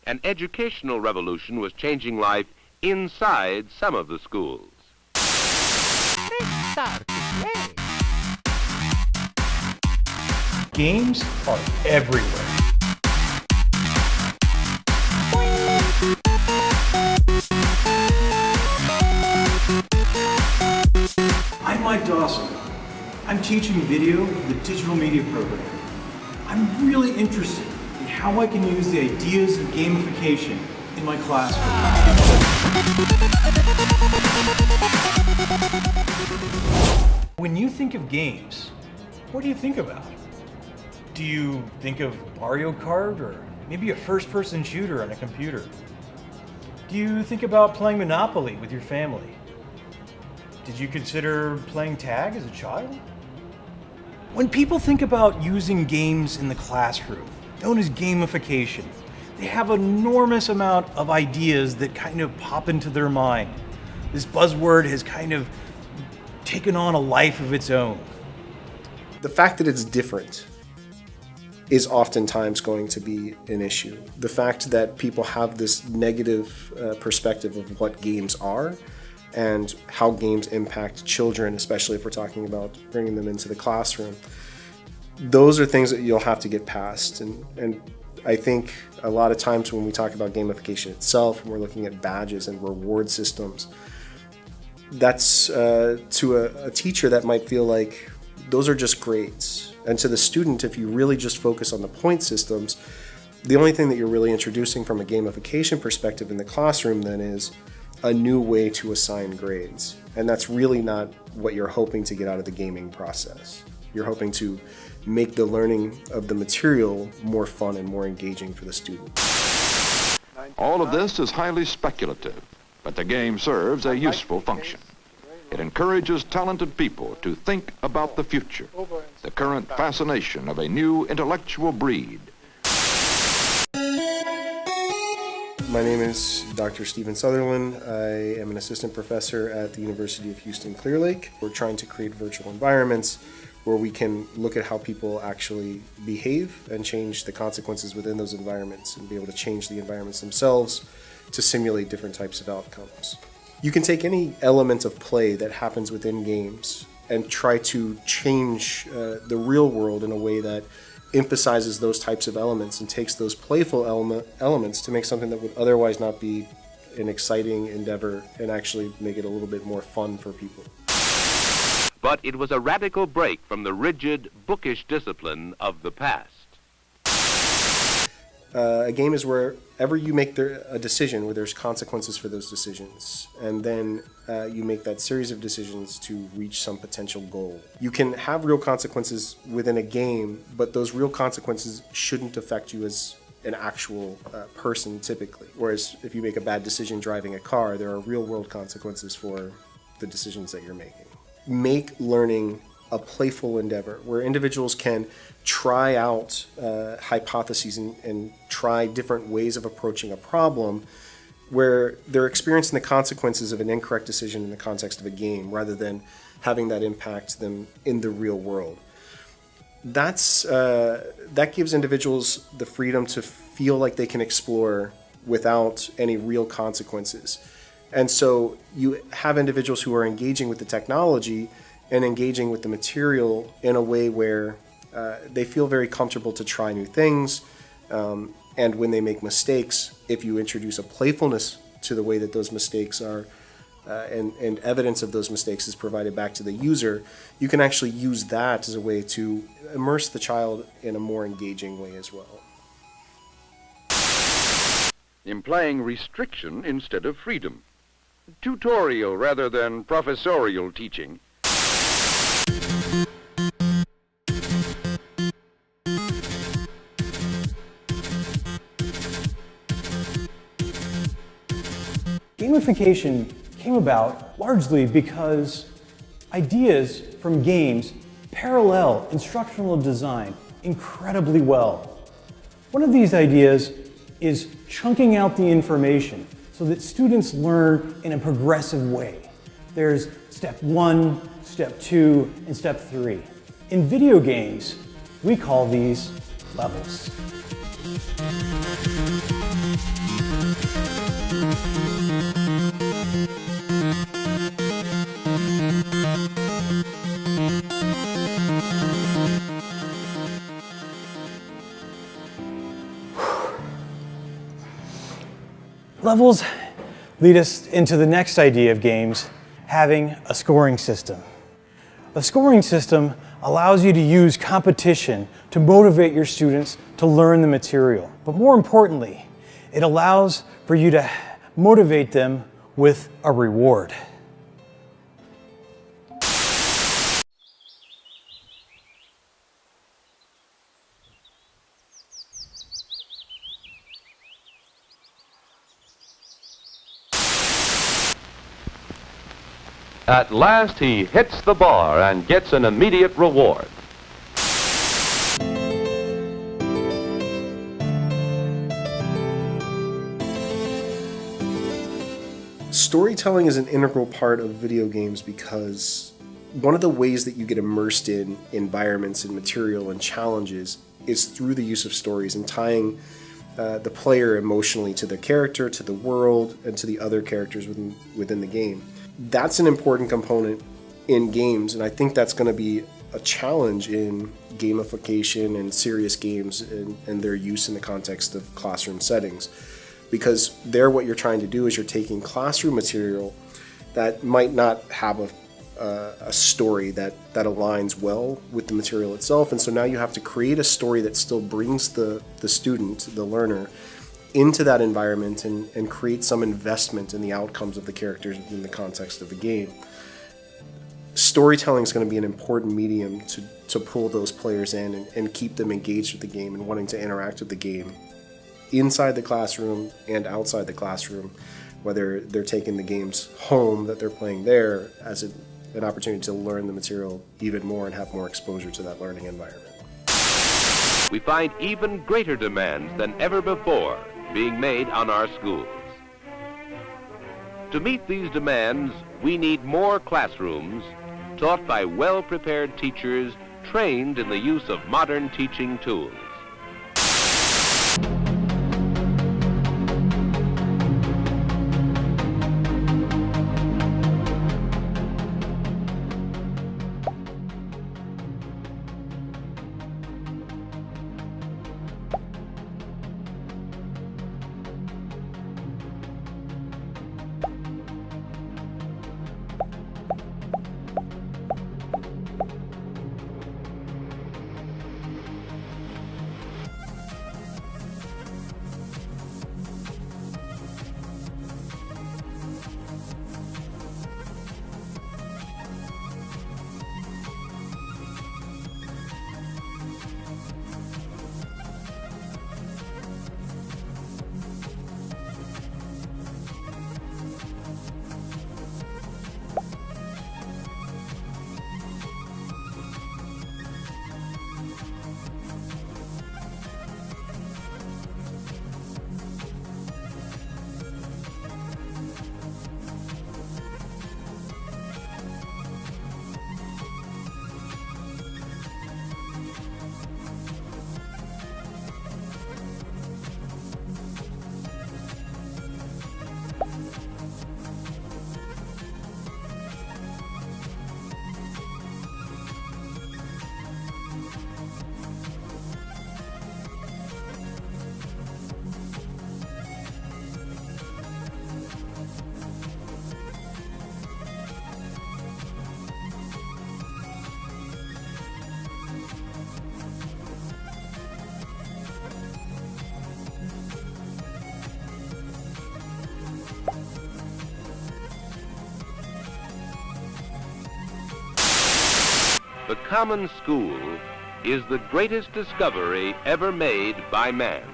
An educational revolution was changing life inside some of the schools. Let's start to play. Games are everywhere. I'm Mike Dawson. I'm teaching video for the digital media program. I'm really interested in how I can use the ideas of gamification in my classroom. When you think of games, what do you think about? Do you think of Mario Kart or maybe a first-person shooter on a computer? Do you think about playing Monopoly with your family? Did you consider playing tag as a child? When people think about using games in the classroom, known as gamification, they have an enormous amount of ideas that kind of pop into their mind. This buzzword has kind of taken on a life of its own. The fact that it's different is oftentimes going to be an issue. The fact that people have this negative perspective of what games are and how games impact children, especially if we're talking about bringing them into the classroom, those are things that you'll have to get past. And I think a lot of times when we talk about gamification itself, when we're looking at badges and reward systems, that's to a teacher that might feel like those are just grades. And to the student, if you really just focus on the point systems, the only thing that you're really introducing from a gamification perspective in the classroom then is a new way to assign grades. And that's really not what you're hoping to get out of the gaming process. You're hoping to make the learning of the material more fun and more engaging for the student. All of this is highly speculative, but the game serves a useful function. It encourages talented people to think about the future, the current fascination of a new intellectual breed. My name is Dr. Stephen Sutherland. I am an assistant professor at the University of Houston Clear Lake. We're trying to create virtual environments where we can look at how people actually behave and change the consequences within those environments and be able to change the environments themselves to simulate different types of outcomes. You can take any element of play that happens within games and try to change the real world in a way that emphasizes those types of elements and takes those playful elements to make something that would otherwise not be an exciting endeavor and actually make it a little bit more fun for people. But it was a radical break from the rigid, bookish discipline of the past. A game is wherever you make a decision where there's consequences for those decisions, and then you make that series of decisions to reach some potential goal. You can have real consequences within a game, but those real consequences shouldn't affect you as an actual person typically. Whereas if you make a bad decision driving a car, there are real-world consequences for the decisions that you're making. Make learning a playful endeavor where individuals can try out hypotheses and try different ways of approaching a problem where they're experiencing the consequences of an incorrect decision in the context of a game rather than having that impact them in the real world. That gives individuals the freedom to feel like they can explore without any real consequences. And so you have individuals who are engaging with the technology and engaging with the material in a way where they feel very comfortable to try new things. And when they make mistakes, if you introduce a playfulness to the way that those mistakes are, and evidence of those mistakes is provided back to the user, you can actually use that as a way to immerse the child in a more engaging way as well. Implying restriction instead of freedom. Tutorial rather than professorial teaching. Gamification came about largely because ideas from games parallel instructional design incredibly well. One of these ideas is chunking out the information so that students learn in a progressive way. There's step 1, step 2, and step 3. In video games, we call these levels. Levels lead us into the next idea of games, having a scoring system. A scoring system allows you to use competition to motivate your students to learn the material. But more importantly, it allows for you to motivate them with a reward. At last, he hits the bar and gets an immediate reward. Storytelling is an integral part of video games because one of the ways that you get immersed in environments and material and challenges is through the use of stories and tying the player emotionally to the character, to the world, and to the other characters within the game. That's an important component in games, and I think that's going to be a challenge in gamification and serious games and their use in the context of classroom settings. Because there what you're trying to do is you're taking classroom material that might not have a story that aligns well with the material itself, and so now you have to create a story that still brings the student, the learner, into that environment and create some investment in the outcomes of the characters within the context of the game. Storytelling is going to be an important medium to pull those players in and keep them engaged with the game and wanting to interact with the game inside the classroom and outside the classroom, whether they're taking the games home that they're playing there as an opportunity to learn the material even more and have more exposure to that learning environment. We find even greater demands than ever before being made on our schools. To meet these demands, we need more classrooms taught by well-prepared teachers trained in the use of modern teaching tools. The common school is the greatest discovery ever made by man.